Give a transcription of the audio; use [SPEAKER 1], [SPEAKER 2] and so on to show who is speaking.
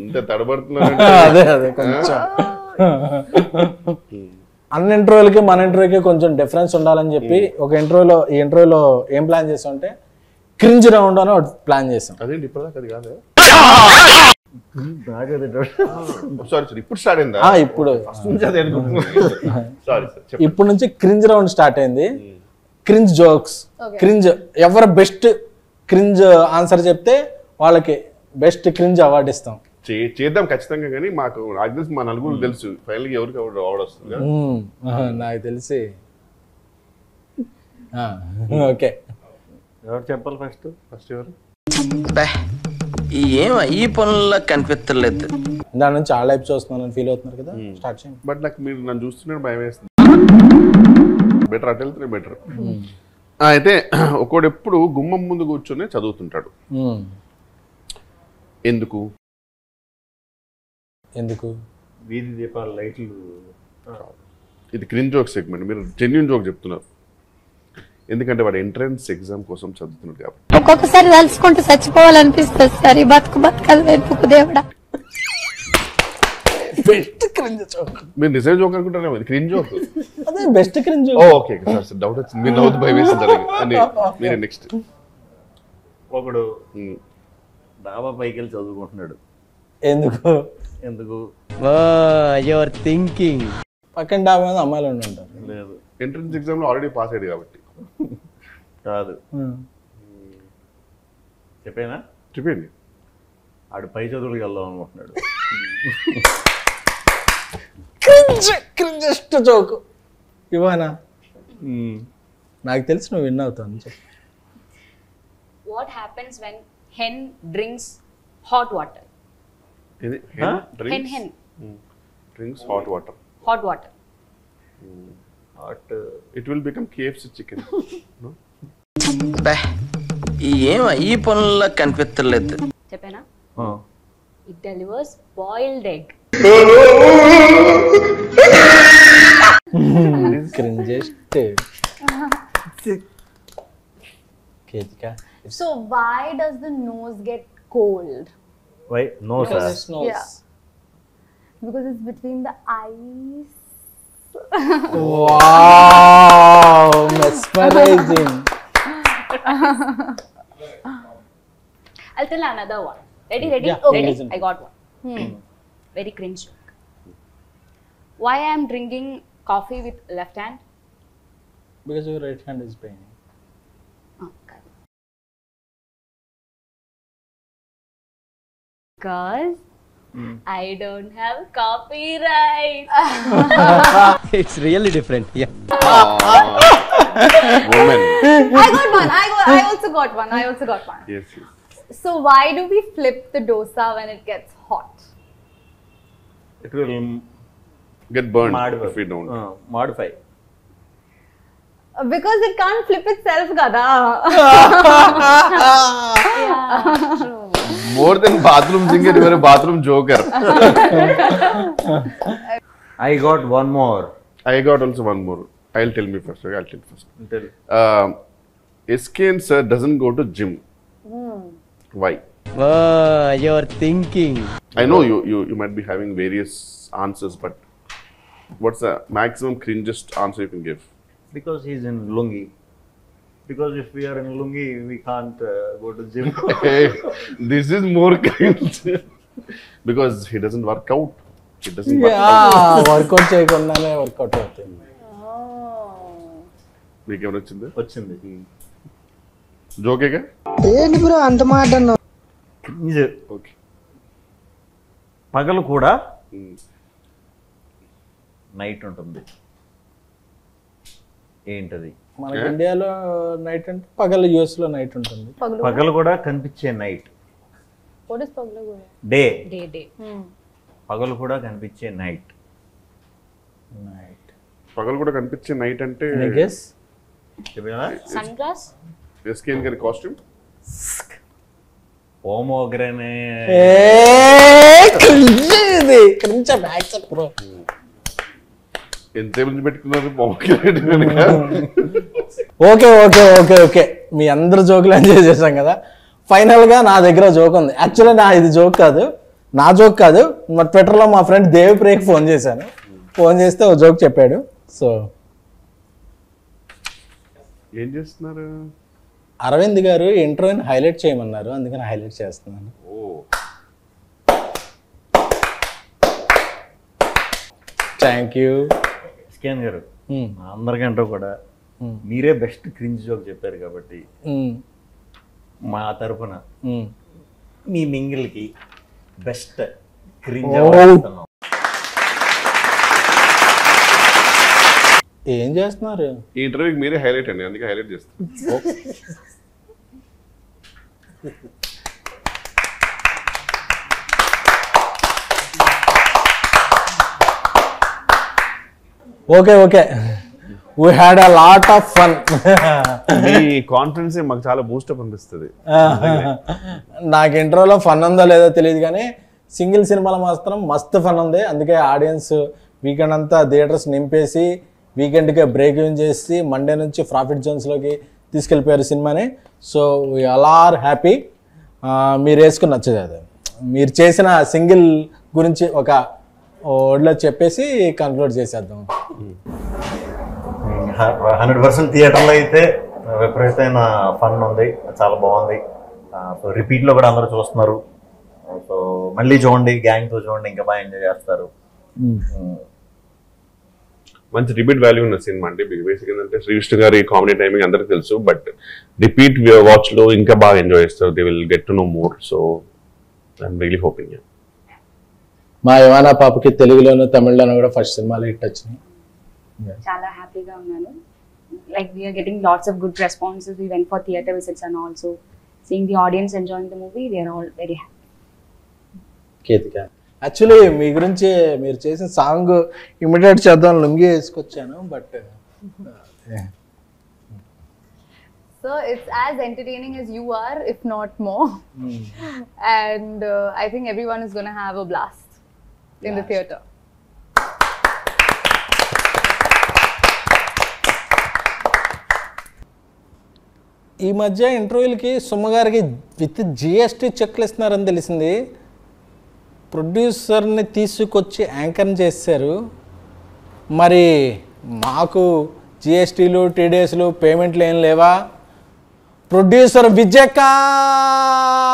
[SPEAKER 1] ఇంత తడబడుతున్నా
[SPEAKER 2] అదే అదే కొంచెం అన్ని ఇంటర్వ్యూలకి మన ఇంటర్వ్యూకి కొంచెం డిఫరెన్స్ ఉండాలని చెప్పి ఒక ఈ ఇంటర్వ్యూలో ఏం ప్లాన్ చేసాం అంటే క్రింజ్ రౌండ్ అని ఒకటి ప్లాన్ చేసాం.
[SPEAKER 1] అదేంటి ఇప్పటిదాకా అది కాదు. సారీ ఇప్పుడు స్టార్ట్ అయిందా?
[SPEAKER 2] ఇప్పుడు
[SPEAKER 1] సారీ
[SPEAKER 2] ఇప్పుడు నుంచి క్రింజ్ రౌండ్ స్టార్ట్ అయింది. క్రింజ్ జోక్స్, క్రింజ్ ఎవరు బెస్ట్ క్రింజ్ ఆన్సర్ చెప్తే వాళ్ళకి బెస్ట్ క్రింజ్ అవార్డు ఇస్తాం.
[SPEAKER 1] చేద్దాం ఖచ్చితంగా. కానీ మాకు నాకు తెలిసి మా నలుగురు తెలుసు ఫైనల్ ఎవరికి అవార్డు వస్తుంది.
[SPEAKER 2] నాకు తెలిసి ఓకే
[SPEAKER 3] ఎవరు చెప్పాలి ఫస్ట్ ఎవరు?
[SPEAKER 4] ఏం ఈ పనుల్లో కనిపించలేదు.
[SPEAKER 2] దాని నుంచి ఆ లైఫ్ చూస్తున్నాను ఫీల్ అవుతున్నారు కదా, స్టార్ట్ చేయండి.
[SPEAKER 1] బట్ నాకు మీరు నన్ను చూస్తున్నారు భయం వేస్తుంది. బెటర్ అటు వెళ్తే బెటర్. అయితే ఒకడు ఎప్పుడు గుమ్మం ముందు కూర్చొని చదువుతుంటాడు. ఎందుకు
[SPEAKER 3] వీధి దీపాల లైట్లు.
[SPEAKER 1] ఇది క్రింజ్ జోక్ సెగ్మెంట్. మీరు జెన్యూన్ జోక్ చెప్తున్నారు. ఎందుకంటే వాడు ఎంట్రన్స్ ఎగ్జామ్ కోసం చదువుతున్నాడు కాబట్టి.
[SPEAKER 5] ఒక్కొక్కసారి తలుచుకుంటూ చచ్చిపోవాలనిపిస్తుంది సార్. ఈ బతుకలు వెతుకు దేవుడా.
[SPEAKER 2] Best cringe joke.
[SPEAKER 1] మీరు నిజం జోక్ అనుకుంటారేమో, ఇది క్రింజ్ జోక్.
[SPEAKER 2] అదే best cringe.
[SPEAKER 1] Okay sir doubt వచ్చింది. మీరు నవ్వుతూ భయం వేసింది. మీరు నెక్స్ట్.
[SPEAKER 3] ఒకడు డాబా పైకి వెళ్ళి చదువుకుంటున్నాడు. ఎందుకు
[SPEAKER 4] యువర్ థింకింగ్.
[SPEAKER 2] పక్కన డాబా మీద అమ్మాయిలు ఉంటారు.
[SPEAKER 3] లేదు,
[SPEAKER 1] ఎంట్రన్స్ ఎగ్జామ్ లో ఆల్రెడీ పాస్ అయ్యాడు కాబట్టి.
[SPEAKER 3] కాదు, చెప్పండి. ఆడు పై చదువులకు వెళ్దాం అనుకుంటున్నాడు.
[SPEAKER 2] క్రింజెస్ట్ జోక్ ఇవానా? నాకు తెలిసి నువ్వు విన్ అవుతావు. చెప్పు.
[SPEAKER 6] What happens when hen drinks hot water?
[SPEAKER 1] ఇది
[SPEAKER 6] Hen
[SPEAKER 1] drinks hot water.
[SPEAKER 6] Hot water.
[SPEAKER 1] It will become KFC chicken. No?
[SPEAKER 4] ఏం ఈ పనుల్లో కనిపించలేదు.
[SPEAKER 6] చెప్పేనా? It delivers boiled egg.
[SPEAKER 2] Cringiest.
[SPEAKER 7] So why does the nose get cold?
[SPEAKER 3] Why? No, sir.
[SPEAKER 7] Yeah. Because it's between the eyes.
[SPEAKER 2] Wow, mesmerizing.
[SPEAKER 6] I'll tell another one. Ready?
[SPEAKER 2] Yeah,
[SPEAKER 6] Okay.
[SPEAKER 2] listen.
[SPEAKER 6] I got one. Very cringe joke. Why I am drinking coffee with left hand?
[SPEAKER 2] Because your right hand is paining.
[SPEAKER 6] Okay. Because I don't have copyright.
[SPEAKER 4] It's really different. Yeah.
[SPEAKER 1] Woman.
[SPEAKER 7] I also got one.
[SPEAKER 1] Yes.
[SPEAKER 7] So why do we flip the dosa when it gets hot?
[SPEAKER 3] It will
[SPEAKER 1] Get burned if we don't.
[SPEAKER 3] Modify.
[SPEAKER 7] Because it can't flip itself, kada.
[SPEAKER 1] More than bathroom singer, you are a bathroom joker.
[SPEAKER 3] I got one more.
[SPEAKER 1] I got also one more. I'll tell me first. Okay, I'll tell you first.
[SPEAKER 3] Tell.
[SPEAKER 1] SKN sir doesn't go to gym. Why?
[SPEAKER 4] You're thinking.
[SPEAKER 1] I know you might be having various answers, but what's the maximum cringest answer you can give?
[SPEAKER 3] Because he's in lungi. Because if we are in lungi, we can't go to gym.
[SPEAKER 1] Hey, this is more cringe. Because he doesn't work out. He doesn't work out.
[SPEAKER 2] Workout చేయకుండానే work out అవుతుంది.
[SPEAKER 1] మీకు ఏమైనా వచ్చింది?
[SPEAKER 3] వచ్చింది.
[SPEAKER 1] జోకేగా?
[SPEAKER 4] ఏంటి bro అంత మాట అన్నావు?
[SPEAKER 1] ఓకే.
[SPEAKER 3] పగలు కూడా నైట్ ఉంటుంది. ఏంటది?
[SPEAKER 2] మనకి ఇండియాలో నైట్ అంటే పగలు, యుఎస్ లో నైట్ ఉంటుంది.
[SPEAKER 3] పగలు కూడా కనిపించే night.
[SPEAKER 7] What is pagla?
[SPEAKER 3] Day.
[SPEAKER 7] పగలు
[SPEAKER 3] కూడా కనిపించే నైట్.
[SPEAKER 1] పగలు కూడా కనిపించే నైట్ అంటే
[SPEAKER 6] సన్ గ్లాస్.
[SPEAKER 1] SKN గారి కాస్ట్యూమ్.
[SPEAKER 3] పోమోగ్రనేట్.
[SPEAKER 1] ఎంతసేపు నుంచి పెట్టుకున్నారు pomegranate?
[SPEAKER 2] Okay okay okay okay మీ అందరు జోకులు ఎంజాయ్ చేసాం కదా. ఫైనల్ గా నా దగ్గర జోక్ ఉంది. యాక్చువల్లీ ఇది జోక్ కాదు, నా జోక్ కాదు, మా ట్విట్టర్లో మా ఫ్రెండ్ దేవిప్రియకి ఫోన్ చేశాను. ఫోన్ చేస్తే ఓ జోక్ చెప్పాడు. సో
[SPEAKER 1] ఏం చేస్తున్నారు?
[SPEAKER 2] అరవింద్ గారు ఇంట్రోని హైలైట్ చేయమన్నారు, అందుకని హైలైట్ చేస్తున్నాను. Thank you.
[SPEAKER 3] స్కాన్ గారు, అందరికంటే కూడా మీరే బెస్ట్ క్రింజ్ జోక్ చెప్పారు కాబట్టి మా తరపున మీ మింగిల్కి బెస్ట్ క్రింజ్
[SPEAKER 2] ఏం చేస్తున్నారు?
[SPEAKER 1] ఈ ఇంటర్వ్యూకి మీరే హైలైట్ అండి, అందుకే హైలైట్ చేస్తాను.
[SPEAKER 2] Okay okay, we had a lot of fun.
[SPEAKER 1] Me confidence మాకు చాలా బూస్టప్ అనిపిస్తుంది.
[SPEAKER 2] నాకు ఇంట్రోలో ఫన్ ఉందో లేదో తెలియదు కానీ సింగిల్ సినిమాలో మాత్రం మస్తు ఫన్ ఉంది. అందుకే ఆడియన్స్ వీకెండ్ అంతా థియేటర్స్ నింపేసి వీకెండ్కే బ్రేక్ ఇన్ చేసి మండే నుంచి ప్రాఫిట్ జోన్స్లోకి తీసుకెళ్ళిపోయారు సినిమాని. So we all are happy. మీరు వేసుకుని నచ్చదు అది, మీరు చేసిన సింగిల్ గురించి ఒక వర్డ్లో చెప్పేసి కన్క్లూడ్ చేసేద్దాం.
[SPEAKER 3] 100% థియేటర్లో అయితే విపరీతమైన ఫన్ ఉంది, చాలా బాగుంది. సో రిపీట్లో కూడా అందరూ చూస్తున్నారు. సో మళ్ళీ చూడండి, గ్యాంగ్తో చూడండి, ఇంకా బాగా ఎంజాయ్ చేస్తారు.
[SPEAKER 1] మంచి రిపీట్ వాల్యూ ఉన్న సినిమా అండి. బేసిక్ ఏంటంటే శ్రీకృష్ణ గారి కామెడీ టైమింగ్ అందరికీ తెలుసు, బట్ రిపీట్ వాచ్ లో ఇంకా బాగా ఎంజాయ్ చేస్తారు. They will get to know more. So I'm really hoping.
[SPEAKER 2] మా యవానా పాపకి తెలుగులోను తమిళ్లోను కూడా ఫస్ట్ సినిమాలో హిట్ వచ్చినాయి.
[SPEAKER 6] చాలా హ్యాపీగా ఉన్నాను. Like we are getting lots of good responses. We went for theatre visits and also seeing the audience enjoying the movie. We are all very happy.
[SPEAKER 2] Ketika, actually మీ గురించి మీరు చేసిన సాంగ్ ఇమిటేట్ చేద్దాం లుంగి వేసుకొచ్చాను, but
[SPEAKER 7] So it's as entertaining as you are, if not more. And I think everyone is going to have a blast in the theatre.
[SPEAKER 2] ఈ మధ్య ఇంటర్వ్యూలకి సుమ్మగారికి with GST చెక్లు ఇస్తున్నారని తెలిసింది. ప్రొడ్యూసర్ని తీసుకొచ్చి యాంకర్ని చేశారు. మరి మాకు జిఎస్టీలు టీడీఎస్లు పేమెంట్లు ఏం లేవా? ప్రొడ్యూసర్ విజయకాంత్